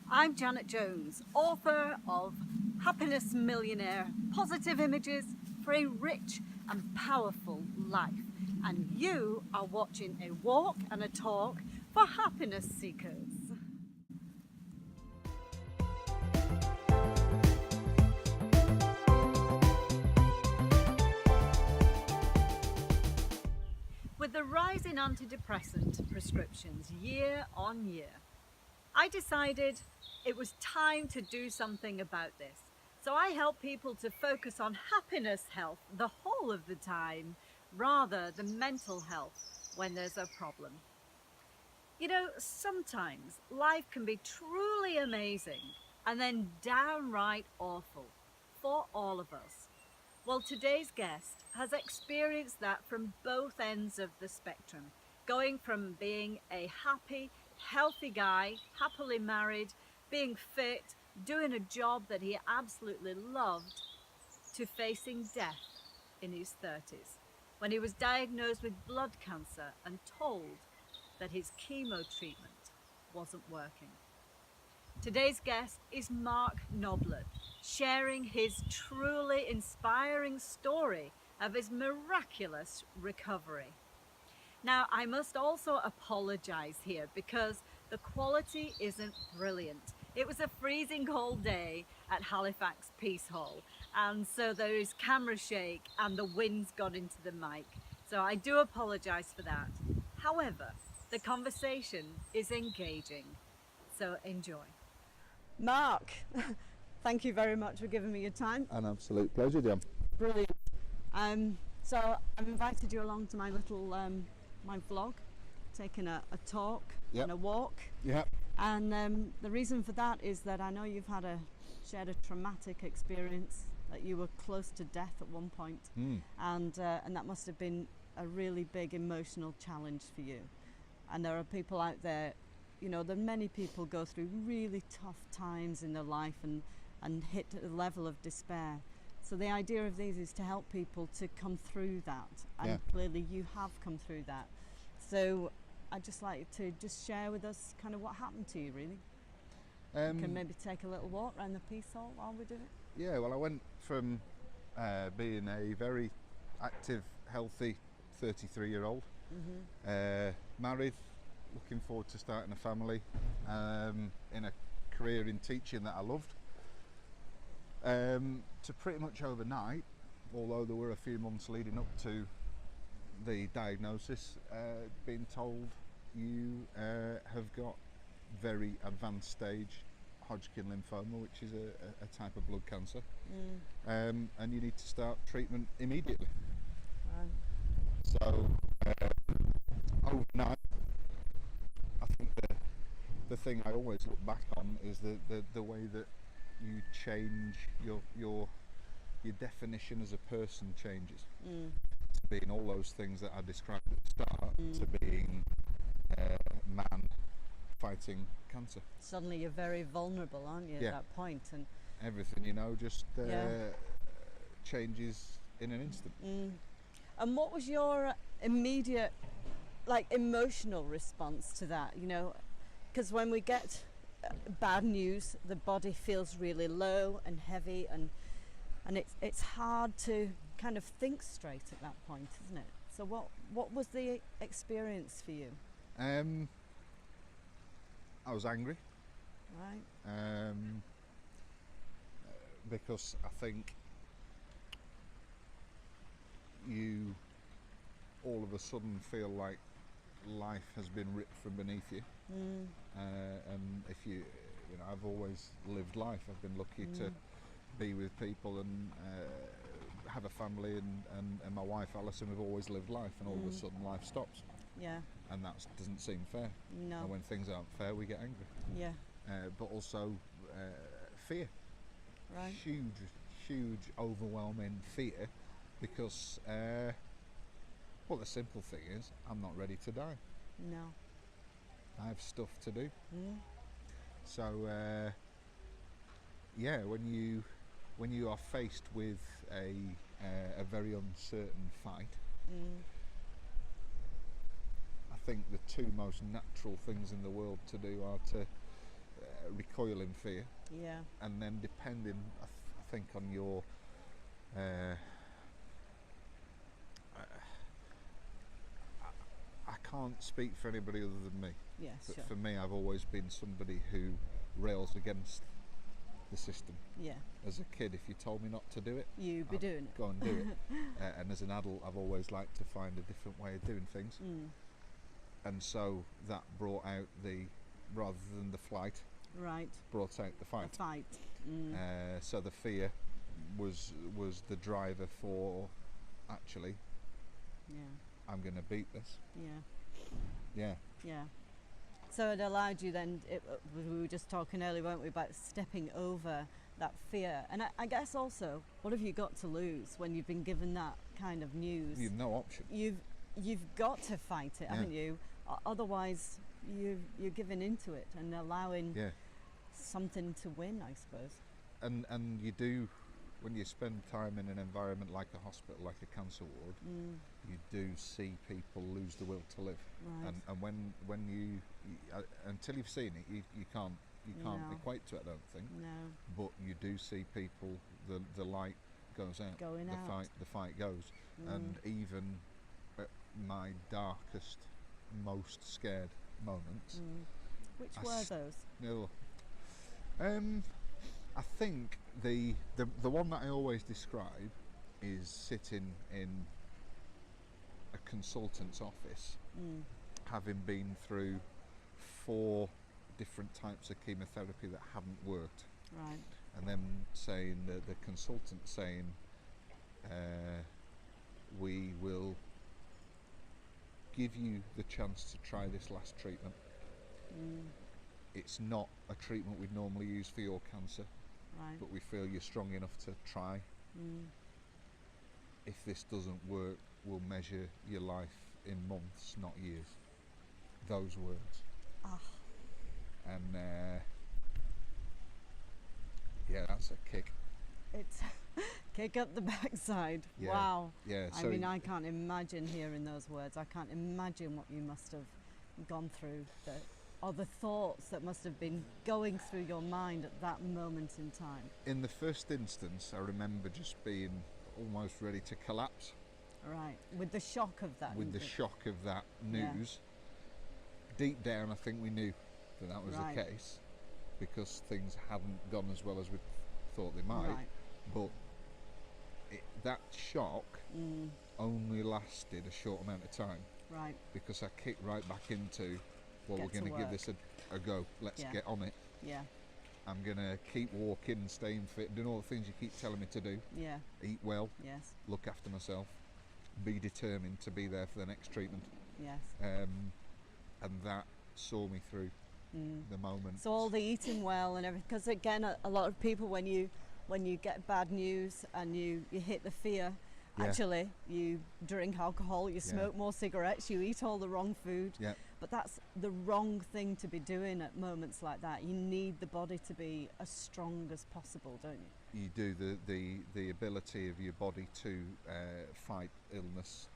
I'm Janet Jones, author of Happiness Millionaire, Positive Images for a Rich and Powerful Life. And you are watching a walk and a talk for happiness seekers. With the rise in antidepressant prescriptions year on year, I decided it was time to do something about this. So I help people to focus on happiness health the whole of the time rather than mental health when there's a problem. You know, sometimes life can be truly amazing and then downright awful for all of us. Well, today's guest has experienced that from both ends of the spectrum, going from being a happy, healthy guy, happily married, being fit, doing a job that he absolutely loved, to facing death in his 30s, when he was diagnosed with blood cancer and told that his chemo treatment wasn't working. Today's guest is Mark Noblet, sharing his truly inspiring story of his miraculous recovery. Now, I must also apologize here because the quality isn't brilliant. It was a freezing cold day at Halifax Peace Hall, and so there is camera shake and the wind's got into the mic. So I do apologize for that. However, the conversation is engaging, so enjoy. Mark, thank you very much for giving me your time. An absolute pleasure, Jan. Brilliant. So I've invited you along to my little my vlog, taking a talk and a walk. Yeah. And the reason for that is that I know you've shared a traumatic experience, that you were close to death at one point, and that must have been a really big emotional challenge for you. And there are people out there, you know, that many people go through really tough times in their life and hit a level of despair. So the idea of these is to help people to come through that, and clearly you have come through that. So I'd just like you to just share with us kind of what happened to you, really. You can maybe take a little walk around the Peace Hall while we do it. Yeah, well, I went from being a very active, healthy 33-year-old, married, looking forward to starting a family, in a career in teaching that I loved, to pretty much overnight, although there were a few months leading up to the diagnosis, being told you have got very advanced stage Hodgkin lymphoma, which is a type of blood cancer, and you need to start treatment immediately. Right. So overnight, I think the thing I always look back on is the way that you change your definition as a person changes. To being all those things that I described at the start, to being a man fighting cancer. Suddenly you're very vulnerable, aren't you, at that point? And everything, you know, just changes in an instant. And what was your immediate, emotional response to that? You know, because when we get bad news, the body feels really low and heavy, and it's hard to kind of think straight at that point, isn't it? So what was the experience for you? I was angry. Right. Because I think you all of a sudden feel like life has been ripped from beneath you. And if you know, I've always lived life. I've been lucky to be with people and have a family, and my wife Alison, we've always lived life, and all of a sudden life stops. Yeah. And that doesn't seem fair. No. And when things aren't fair, we get angry. Yeah. But also fear. Right. Huge, overwhelming fear, because well, the simple thing is, I'm not ready to die. No. I have stuff to do. So yeah, when you are faced with a very uncertain fight, I think the two most natural things in the world to do are to recoil in fear, Yeah. and then depending, I think, on your I can't speak for anybody other than me, Yes. but Sure. for me, I've always been somebody who rails against the system. Yeah. As a kid, if you told me not to do it, You be I'd doing it. go and do it. And as an adult, I've always liked to find a different way of doing things. And so that brought out rather than the flight, Right. brought out the A fight. fight. So the fear was the driver for, actually, Yeah. I'm going to beat this. Yeah. Yeah. Yeah. So it allowed you then, we were just talking earlier, weren't we, about stepping over that fear. And I guess also, what have you got to lose when you've been given that kind of news? You've no option. You've got to fight it, haven't you? Otherwise, you're giving into it and allowing something to win, I suppose. And you do, when you spend time in an environment like a hospital, like a cancer ward, you do see people lose the will to live. Right. And when you until you've seen it, you can't No. equate to it, I don't think. No. But you do see people, the light goes out, Going out. the fight goes, and even at my darkest, most scared moments, Which I were those? no, I think the one that I always describe is sitting in a consultant's office, having been through 4 different types of chemotherapy that haven't worked, Right. and then saying the consultant saying, we will give you the chance to try this last treatment. It's not a treatment we'd normally use for your cancer, Right. but we feel you're strong enough to try. If this doesn't work, we'll measure your life in months, not years. Those words. Ah. And yeah, that's a kick. It's kick up the backside. Yeah. Wow. Yeah. I mean, I can't imagine hearing those words. I can't imagine what you must have gone through, or the thoughts that must have been going through your mind at that moment in time. In the first instance, I remember just being almost ready to collapse Right. With the shock of that. with the shock of that news. Deep down, I think we knew that was Right. the case, because things hadn't gone as well as we thought they might. Right. But that shock only lasted a short amount of time, Right. because I kicked right back into, well, Get we're going to to give work. this a go. Let's Yeah. get on it. Yeah. I'm going to keep walking, staying fit, doing all the things you keep telling me to do. Yeah. Eat well, Yes. look after myself, be determined to be there for the next treatment. Yes. And that saw me through the moment. So all the eating well and everything, because again, a lot of people, when you get bad news and you hit the fear, Yeah. actually you drink alcohol, you smoke more cigarettes, you eat all the wrong food. Yeah. But that's the wrong thing to be doing at moments like that. You need the body to be as strong as possible, don't you? You do. The ability of your body to fight illness,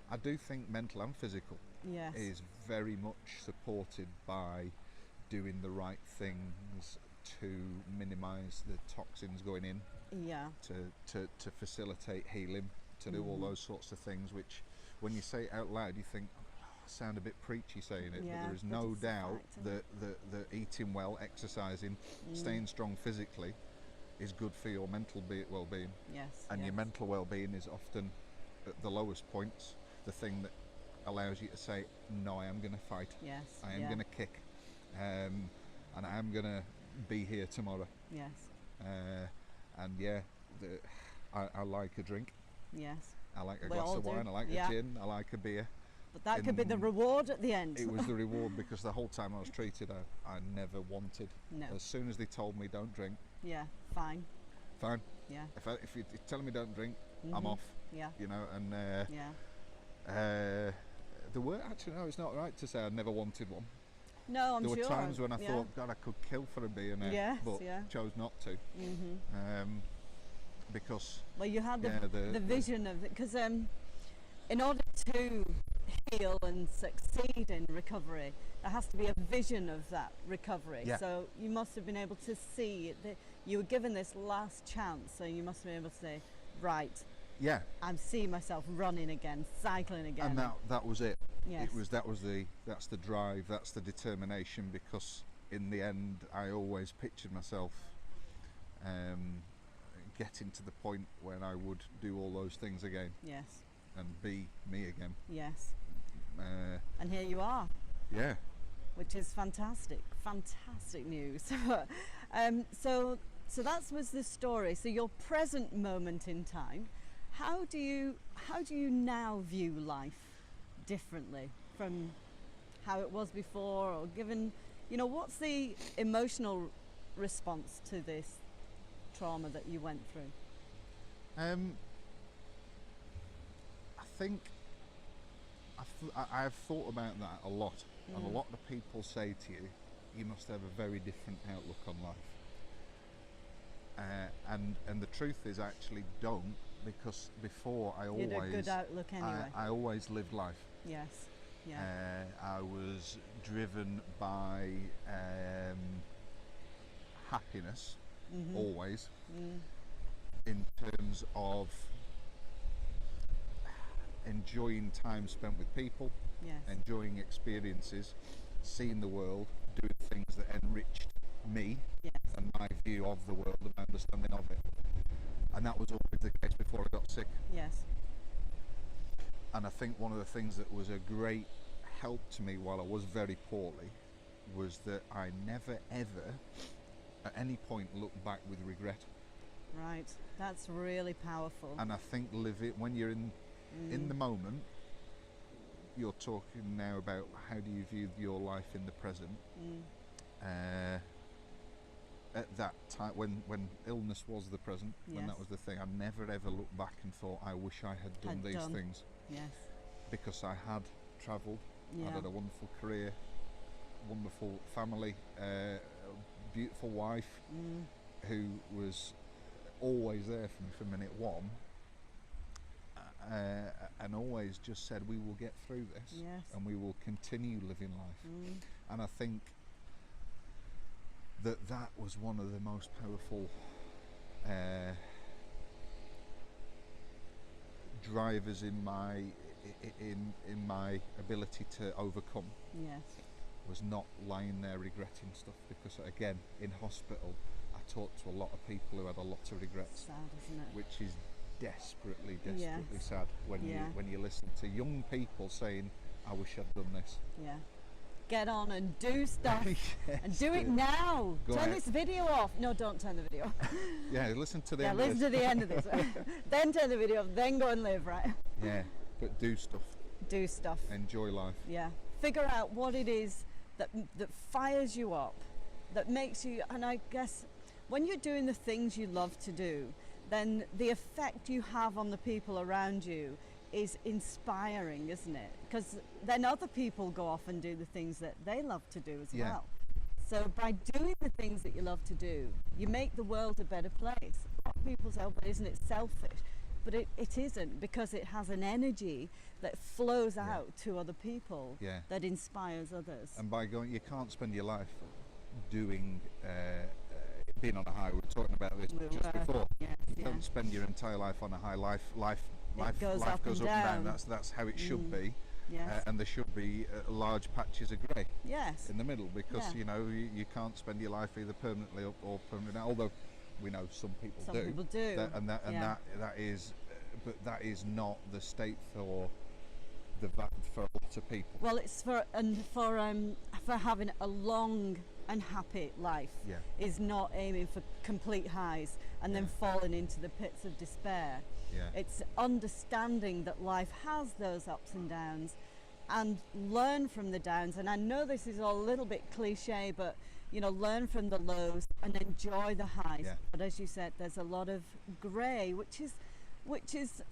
I do think mental and physical, Yes. is very much supported by doing the right things to minimise the toxins going in, Yeah. to facilitate healing, to do all those sorts of things, which when you say it out loud you think, oh, I sound a bit preachy saying it, Yeah, but there is but no it's a doubt fact, isn't that eating well, exercising, staying strong physically is good for your mental well-being, Yes. and yes. your mental well-being is often at the lowest points the thing that allows you to say, no, I am going to fight, Yes. I am going to kick, and I am going to be here tomorrow. Yes. And yeah, I like a drink, Yes. I like a We glass all of do, wine, I like yeah. a gin, I like a beer. But that could be the In- reward at the end. It was the reward, because the whole time I was treated, I never wanted. No. As soon as they told me don't drink, Yeah. Fine. fine. Yeah. If you're telling me don't drink, I'm off. Yeah. You know, and Yeah. the word, actually no, it's not right to say I never wanted one. No, I'm There sure. were times when I yeah. thought, God, I could kill for a beer now, Yes, but yeah. chose not to. Because Well, you had the, yeah, the vision of it, because in order to feel and succeed in recovery, there has to be a vision of that recovery. Yeah. So you must have been able to see that you were given this last chance, so you must have been able to say, right, Yeah. I'm seeing myself running again, cycling again. And that was it. Yes. That's the drive, that's the determination, because in the end I always pictured myself getting to the point when I would do all those things again. Yes. And be me again. Yes. And here you are. Yeah. Which is fantastic news. So that was the story. So your present moment in time, how do you now view life differently from how it was before, or given, what's the emotional response to this trauma that you went through? I think I've thought about that a lot, and a lot of people say to you, you must have a very different outlook on life. And the truth is, I actually don't, because before I You had a good outlook anyway. I always lived life. Yes. Yeah. I was driven by happiness, always, in terms of enjoying time spent with people, Yes. enjoying experiences, seeing the world, doing things that enriched me Yes. and my view of the world and my understanding of it. And that was always the case before I got sick. Yes. And I think one of the things that was a great help to me while I was very poorly was that I never ever at any point looked back with regret. Right. That's really powerful. And I think when you're in the moment, you're talking now about how do you view your life in the present. At that time, when illness was the present, when that was the thing, I never ever looked back and thought, I wish I had done these things. Yes. Because I had travelled, Yeah. I had a wonderful career, wonderful family, a beautiful wife who was always there for me from minute one, and always just said, we will get through this. Yes. And we will continue living life. And I think that was one of the most powerful drivers in my ability to overcome. Yes. Was not lying there regretting stuff, because again, in hospital I talked to a lot of people who had a lot of regrets. Sad, isn't it? Which is desperately Yes. sad when you listen to young people saying, I wish I'd done this. Yeah. Get on and do stuff. Yes, and do it now. Go Turn out. this video off. No, don't turn the video off. Yeah, listen to the Yeah, end listen of to this. the end of this. Then turn the video off, then go and live, right? Yeah, but do stuff. Do stuff. Enjoy life. Yeah. Figure out what it is that fires you up, that makes you, and I guess when you're doing the things you love to do, then the effect you have on the people around you is inspiring, isn't it? Because then other people go off and do the things that they love to do as well. So by doing the things that you love to do, you make the world a better place. A lot of people say, oh, but isn't it selfish? But it isn't, because it has an energy that flows out to other people that inspires others. And by going, you can't spend your life doing, being on a high. We were talking about this just before. You don't spend your entire life on a high. Life goes up and down. That's how it should be. Yes. And there should be large patches of grey in the middle, because you you can't spend your life either permanently or permanently down, although we know some people do. Some people do. That is, but that is not the state for a lot of people. Well, it's for having a long and happy life. Is not aiming for complete highs and then falling into the pits of despair. It's understanding that life has those ups and downs, and learn from the downs. And I know this is a little bit cliche, but learn from the lows and enjoy the highs. But as you said, there's a lot of grey, which is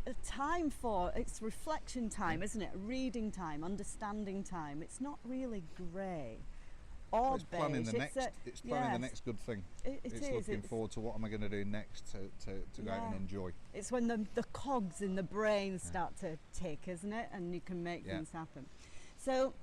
a time for, it's reflection time, isn't it? Reading time, understanding time. It's not really grey. or It's planning beige. the next. It's planning the yes, next good thing. It It's is. looking forward to what am I going to do next to go out and Yeah. enjoy. It's when the cogs in the brain start to tick, isn't it? And you can make things happen. So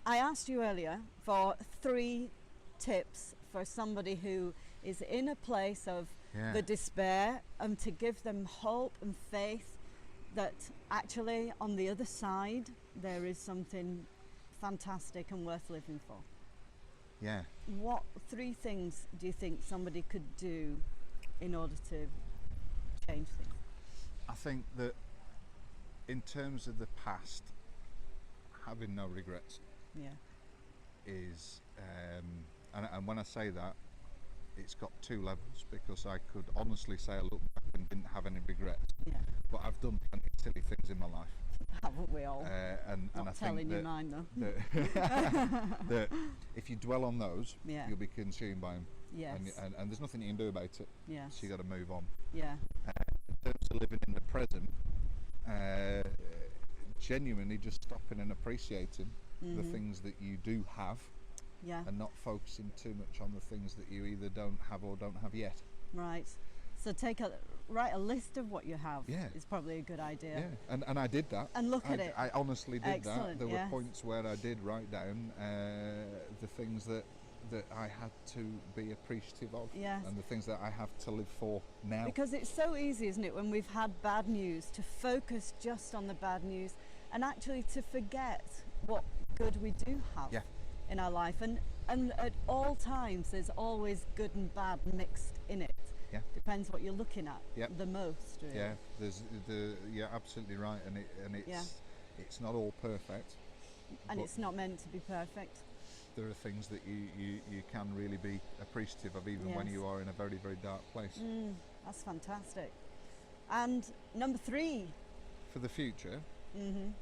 I asked you earlier for 3 tips for somebody who is in a place of the despair, and to give them hope and faith that actually on the other side there is something fantastic and worth living for. Yeah. What 3 things do you think somebody could do in order to change things? I think that in terms of the past, having no regrets Yeah. is, and when I say that, it's got 2 levels, because I could honestly say I looked back and didn't have any regrets, Yeah. but I've done plenty of silly things in my life. Haven't we all? And Not I telling think you that, mine though. that if you dwell on those, Yeah. you'll be consumed by them. Yes. And there's nothing you can do about it. Yes. So you got to move on. Yeah. In terms of living in the present, genuinely just stopping and appreciating the things that you do have, Yeah. and not focusing too much on the things that you either don't have or don't have yet. Right. So write a list of what you have. Yeah. Is probably a good idea. Yeah, and I did that. And look at it. I honestly did Excellent, that. There yes. were points where I did write down the things that I had to be appreciative of, Yes. and the things that I have to live for now. Because it's so easy, isn't it, when we've had bad news, to focus just on the bad news and actually to forget what good we do have Yeah. in our life. And at all times there's always good and bad mixed in it. Yeah. Depends what you're looking at Yep. the most, really. Yeah, you're absolutely right, and it's not all perfect. And but it's not meant to be perfect. there are things that you can really be appreciative of, even when Yes. you are in a very, very dark place. That's fantastic. And number 3. For the future, the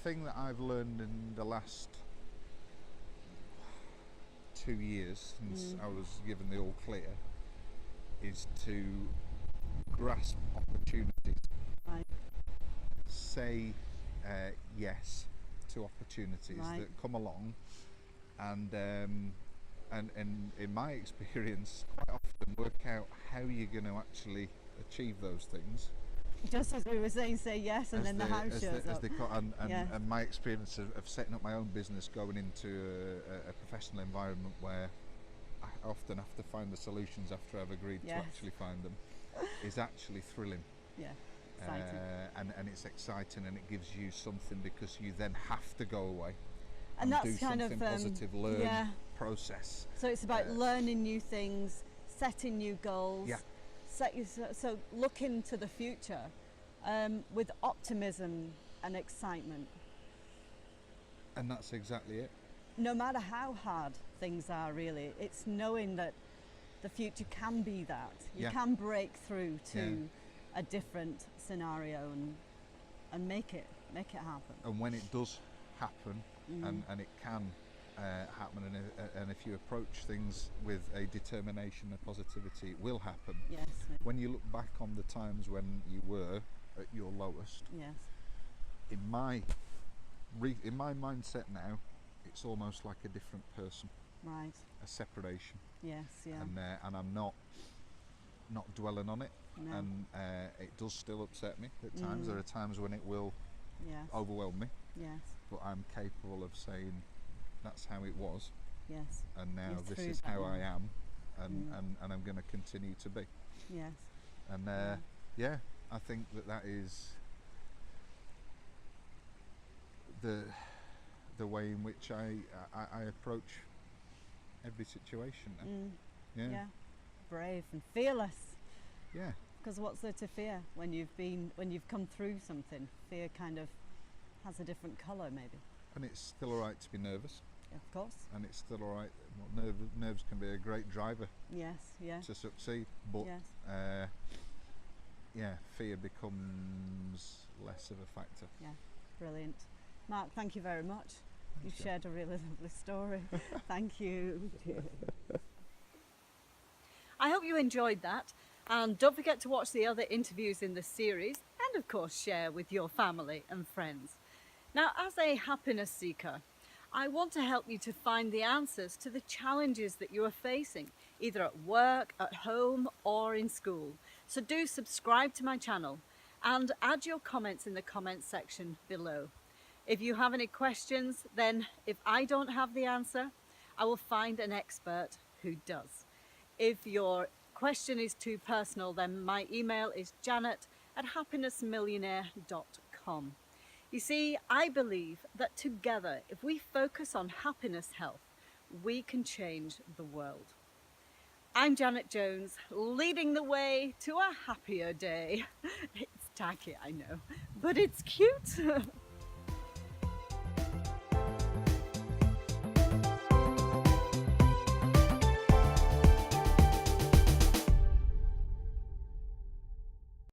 thing that I've learned in the last 2 years since I was given the all clear is to grasp opportunities. Right. Say yes to opportunities Right. that come along, and in my experience, quite often work out how you're going to actually achieve those things. Just as we were saying, say yes, and then the house shows up. Yes. And my experience of setting up my own business, going into a professional environment where I often have to find the solutions after I've agreed to Yes. actually find them, is actually thrilling. Yeah, exciting. And it's exciting, and it gives you something, because you then have to go away And that's do kind something of positive, learn, yeah. process. So it's about learning new things, setting new goals. Yeah. So look into the future with optimism and excitement. And that's exactly it. No matter how hard things are, really, it's knowing that the future can be that. You Yeah. can break through to Yeah. a different scenario and make it happen. And when it does happen, and it can happen, and if you approach things with a determination and positivity, it will happen. Yes. When you look back on the times when you were at your lowest, Yes. in my mindset now, it's almost like a different person, Right. a separation, Yes. Yeah. and I'm not dwelling on it, No. and it does still upset me at times. There are times when it will Yes. overwhelm me, Yes. but I'm capable of saying that's how it was, Yes. and now You're this through is that how now. I am, and I'm going to continue to be. Yes. And I think that is the way in which I approach every situation now. Yeah. Brave and fearless. Yeah. Because what's there to fear when you've come through something? Fear kind of has a different colour, maybe. And it's still alright to be nervous, Of course. and it's still alright. Well, nerves can be a great driver Yes. Yeah. to succeed, but Yes. fear becomes less of a factor. Yeah. Brilliant. Mark, thank you very much. You've shared a really lovely story. Thank you. I hope you enjoyed that, and don't forget to watch the other interviews in the series, and of course share with your family and friends. Now, as a happiness seeker, I want to help you to find the answers to the challenges that you are facing, either at work, at home, or in school. So do subscribe to my channel and add your comments in the comments section below. If you have any questions, then if I don't have the answer, I will find an expert who does. If your question is too personal, then my email is janet@happinessmillionaire.com. You see, I believe that together, if we focus on happiness health, we can change the world. I'm Janet Jones, leading the way to a happier day. It's tacky, I know, but it's cute.